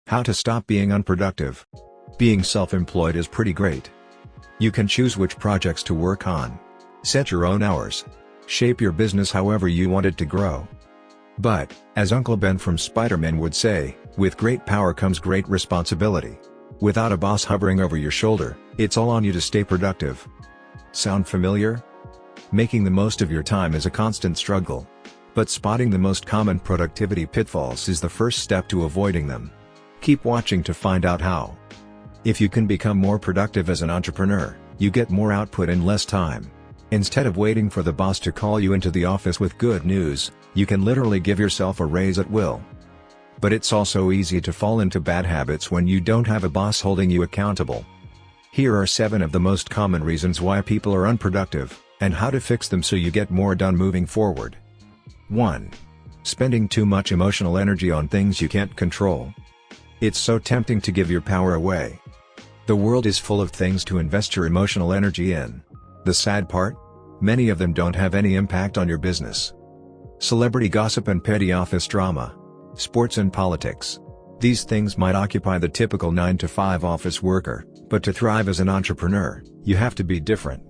How to stop being unproductive. Being self-employed is pretty great. You can choose which projects to work on. Set your own hours. Shape your business however you want it to grow. But, as Uncle Ben from Spider-Man would say, with great power comes great responsibility. Without a boss hovering over your shoulder, it's all on you to stay productive. Sound familiar? Making the most of your time is a constant struggle. But spotting the most common productivity pitfalls is the first step to avoiding them. Keep watching to find out how. If you can become more productive as an entrepreneur, you get more output in less time. Instead of waiting for the boss to call you into the office with good news, you can literally give yourself a raise at will. But it's also easy to fall into bad habits when you don't have a boss holding you accountable. Here are 7 of the most common reasons why people are unproductive, and how to fix them so you get more done moving forward. 1. Spending too much emotional energy on things you can't control. It's so tempting to give your power away. The world is full of things to invest your emotional energy in. The sad part? Many of them don't have any impact on your business. Celebrity gossip and petty office drama. Sports and politics. These things might occupy the typical 9-to-5 office worker, but to thrive as an entrepreneur, you have to be different.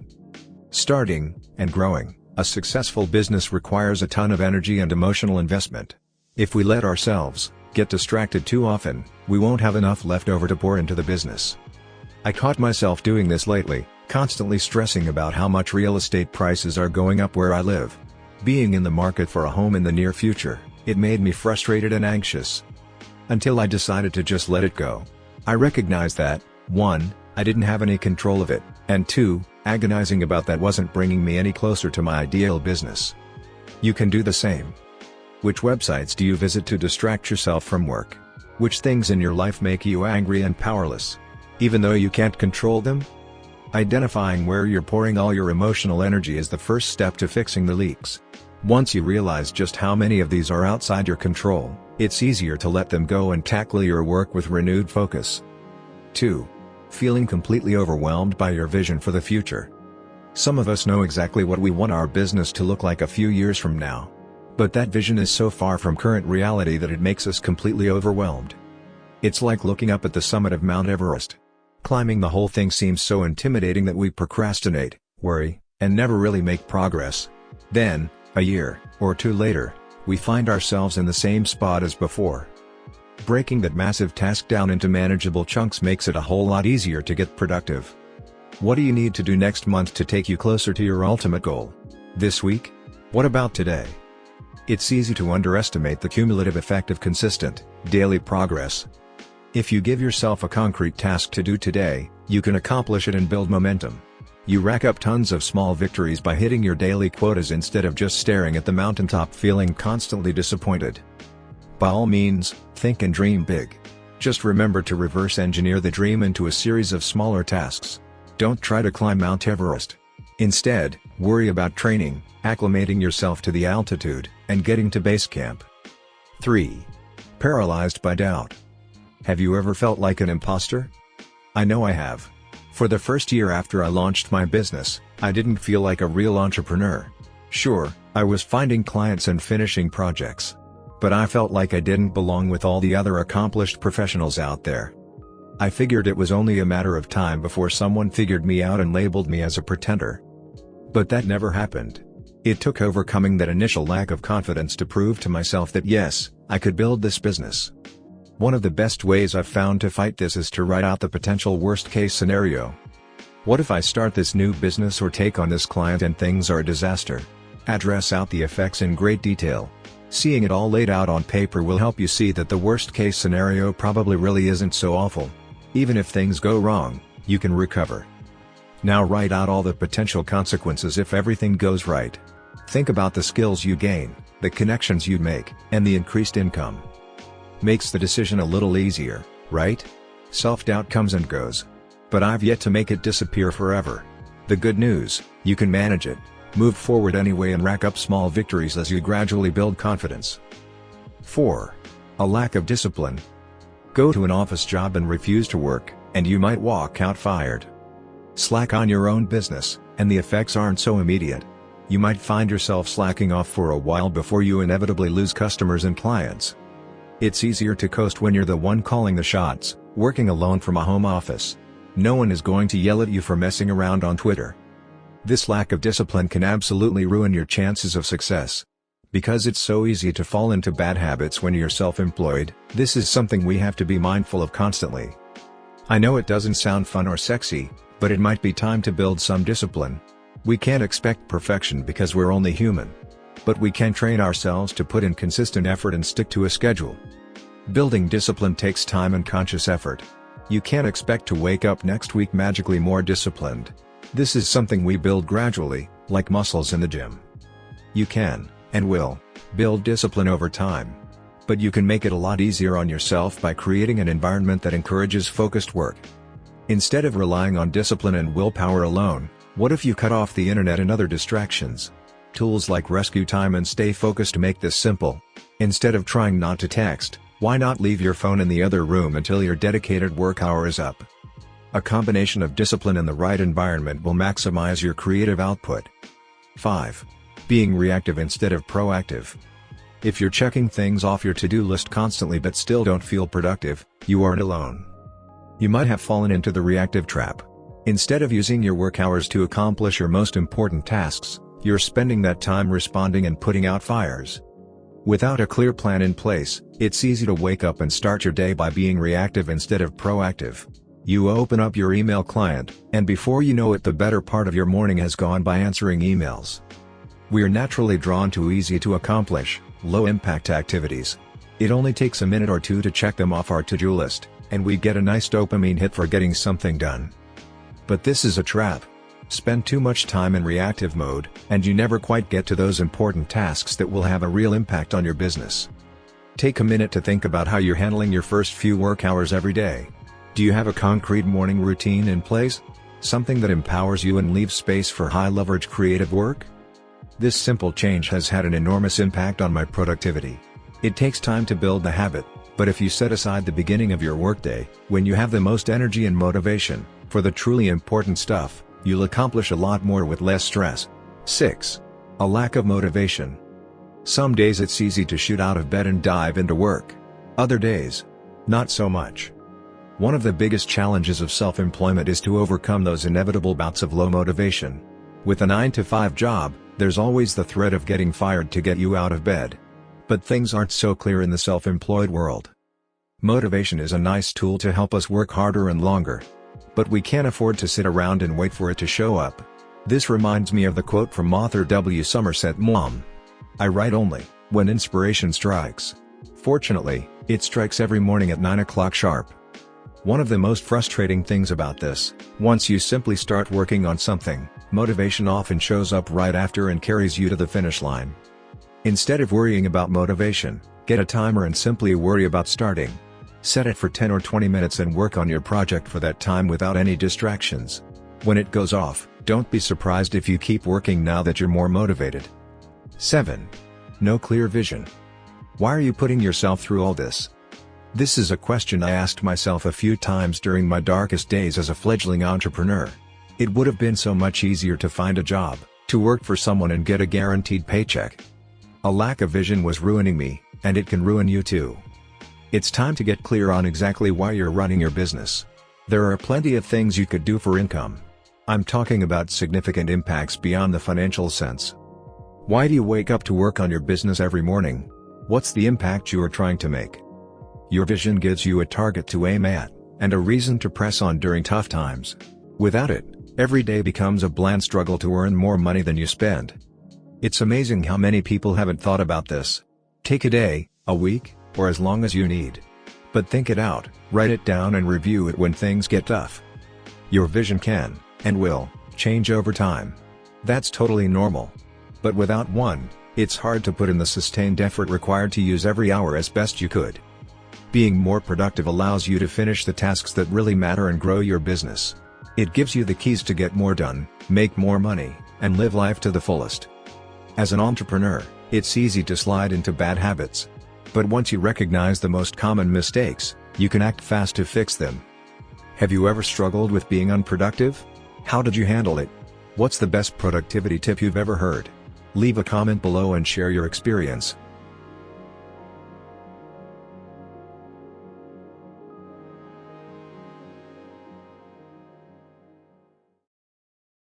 Starting, and growing, a successful business requires a ton of energy and emotional investment. If we let ourselves get distracted too often, we won't have enough left over to pour into the business. I caught myself doing this lately, constantly stressing about how much real estate prices are going up where I live. Being in the market for a home in the near future, it made me frustrated and anxious. Until I decided to just let it go. I recognized that, 1, I didn't have any control of it, and 2, agonizing about that wasn't bringing me any closer to my ideal business. You can do the same. Which websites do you visit to distract yourself from work? Which things in your life make you angry and powerless, even though you can't control them? Identifying where you're pouring all your emotional energy is the first step to fixing the leaks. Once you realize just how many of these are outside your control, it's easier to let them go and tackle your work with renewed focus. 2. Feeling completely overwhelmed by your vision for the future. Some of us know exactly what we want our business to look like a few years from now. But that vision is so far from current reality that it makes us completely overwhelmed. It's like looking up at the summit of Mount Everest. Climbing the whole thing seems so intimidating that we procrastinate, worry, and never really make progress. Then, a year or 2 later, we find ourselves in the same spot as before. Breaking that massive task down into manageable chunks makes it a whole lot easier to get productive. What do you need to do next month to take you closer to your ultimate goal? This week? What about today? It's easy to underestimate the cumulative effect of consistent, daily progress. If you give yourself a concrete task to do today, you can accomplish it and build momentum. You rack up tons of small victories by hitting your daily quotas instead of just staring at the mountaintop feeling constantly disappointed. By all means, think and dream big. Just remember to reverse engineer the dream into a series of smaller tasks. Don't try to climb Mount Everest. Instead, worry about training, acclimating yourself to the altitude, and getting to base camp. 3. Paralyzed by doubt. Have you ever felt like an imposter? I know I have. For the first year after I launched my business, I didn't feel like a real entrepreneur. Sure, I was finding clients and finishing projects. But I felt like I didn't belong with all the other accomplished professionals out there. I figured it was only a matter of time before someone figured me out and labeled me as a pretender. But that never happened. It took overcoming that initial lack of confidence to prove to myself that yes, I could build this business. One of the best ways I've found to fight this is to write out the potential worst-case scenario. What if I start this new business or take on this client and things are a disaster? Address out the effects in great detail. Seeing it all laid out on paper will help you see that the worst-case scenario probably really isn't so awful. Even if things go wrong, you can recover. Now write out all the potential consequences if everything goes right. Think about the skills you gain, the connections you make, and the increased income. Makes the decision a little easier, right? Self-doubt comes and goes. But I've yet to make it disappear forever. The good news, you can manage it, move forward anyway and rack up small victories as you gradually build confidence. 4. A lack of discipline. Go to an office job and refuse to work, and you might walk out fired. Slack on your own business, and the effects aren't so immediate. You might find yourself slacking off for a while before you inevitably lose customers and clients. It's easier to coast when you're the one calling the shots, working alone from a home office. No one is going to yell at you for messing around on Twitter. This lack of discipline can absolutely ruin your chances of success. Because it's so easy to fall into bad habits when you're self-employed, this is something we have to be mindful of constantly. I know it doesn't sound fun or sexy, but it might be time to build some discipline. We can't expect perfection because we're only human. But we can train ourselves to put in consistent effort and stick to a schedule. Building discipline takes time and conscious effort. You can't expect to wake up next week magically more disciplined. This is something we build gradually, like muscles in the gym. You can, and will, build discipline over time. But you can make it a lot easier on yourself by creating an environment that encourages focused work. Instead of relying on discipline and willpower alone, what if you cut off the internet and other distractions? Tools like Rescue Time and Stay Focused make this simple. Instead of trying not to text, why not leave your phone in the other room until your dedicated work hour is up? A combination of discipline and the right environment will maximize your creative output. 5. Being reactive instead of proactive. If you're checking things off your to-do list constantly but still don't feel productive, you aren't alone. You might have fallen into the reactive trap. Instead of using your work hours to accomplish your most important tasks, you're spending that time responding and putting out fires. Without a clear plan in place, it's easy to wake up and start your day by being reactive instead of proactive. You open up your email client, and before you know it, the better part of your morning has gone by answering emails. We're naturally drawn to easy to accomplish, low-impact activities. It only takes a minute or two to check them off our to-do list, and we get a nice dopamine hit for getting something done. But this is a trap. Spend too much time in reactive mode, and you never quite get to those important tasks that will have a real impact on your business. Take a minute to think about how you're handling your first few work hours every day. Do you have a concrete morning routine in place? Something that empowers you and leaves space for high-leverage creative work? This simple change has had an enormous impact on my productivity. It takes time to build the habit, but if you set aside the beginning of your workday, when you have the most energy and motivation, for the truly important stuff, you'll accomplish a lot more with less stress. 6. A lack of motivation. Some days it's easy to shoot out of bed and dive into work. Other days, not so much. One of the biggest challenges of self-employment is to overcome those inevitable bouts of low motivation. With a 9-to-5 job, there's always the threat of getting fired to get you out of bed. But things aren't so clear in the self-employed world. Motivation is a nice tool to help us work harder and longer. But we can't afford to sit around and wait for it to show up. This reminds me of the quote from author W. Somerset Maugham. I write only when inspiration strikes. Fortunately, it strikes every morning at 9 o'clock sharp. One of the most frustrating things about this, once you simply start working on something, motivation often shows up right after and carries you to the finish line. Instead of worrying about motivation, get a timer and simply worry about starting. Set it for 10 or 20 minutes and work on your project for that time without any distractions. When it goes off, don't be surprised if you keep working now that you're more motivated. 7. No clear vision. Why are you putting yourself through all this? This is a question I asked myself a few times during my darkest days as a fledgling entrepreneur. It would have been so much easier to find a job, to work for someone and get a guaranteed paycheck. A lack of vision was ruining me, and it can ruin you too. It's time to get clear on exactly why you're running your business. There are plenty of things you could do for income. I'm talking about significant impacts beyond the financial sense. Why do you wake up to work on your business every morning? What's the impact you are trying to make? Your vision gives you a target to aim at, and a reason to press on during tough times. Without it, every day becomes a bland struggle to earn more money than you spend. It's amazing how many people haven't thought about this. Take a day, a week, or as long as you need. But think it out, write it down and review it when things get tough. Your vision can, and will, change over time. That's totally normal. But without one, it's hard to put in the sustained effort required to use every hour as best you could. Being more productive allows you to finish the tasks that really matter and grow your business. It gives you the keys to get more done, make more money, and live life to the fullest. As an entrepreneur, it's easy to slide into bad habits. But once you recognize the most common mistakes, you can act fast to fix them. Have you ever struggled with being unproductive? How did you handle it? What's the best productivity tip you've ever heard? Leave a comment below and share your experience.